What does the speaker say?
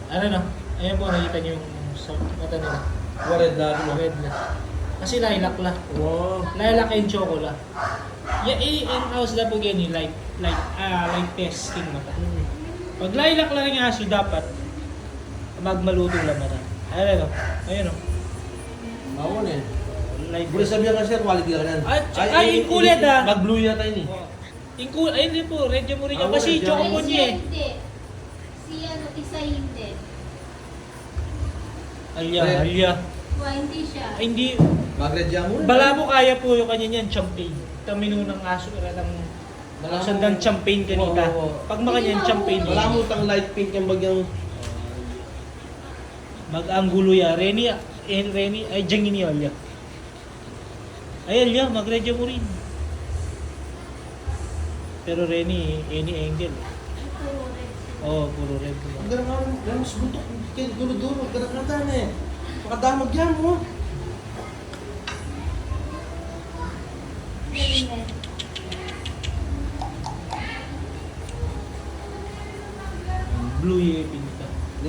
Ano no? Ayan po, nakita niyo yung sa mata nila. Red lagi mo. Red na. Kasi lilac la. Wow. Lilac and chocolate. Yeah, ang house na po ganyan, light testing mata. Pag lilac lang yung aso, dapat magmaluto lang mata. Ayan o. Ayan o. Bawon eh. Light Boleh sabihan ka sir, quality ka yan. Ay, yung kulay ah. Mag-blue yata yun eh. Yung kulay, ayun din po, red yung murinya. Ah, Kasi red yan. choco niya eh. Hindi. Si ano, isa hindi. Alya, Red. alya. Hindi siya. Ay, hindi. Mag-red jam mo. Bala mo kaya po yung kanya niyan, champagne. Tamino ng aso, ng sandang champagne kanita. Pag makanya champagne. Wala mo tang light pink yung bagyang. Mag-anggulo ya. Reni, ay dyan ini alya. Ay alya, mag-redya mo rin. Pero Reni, any angle. Puro red. Oo, puro red. Ang ganda nga, mas buntok. Kaya dulo-dulo, ganda-ganda eh. Makadamag yan mo. Green red. Blue yung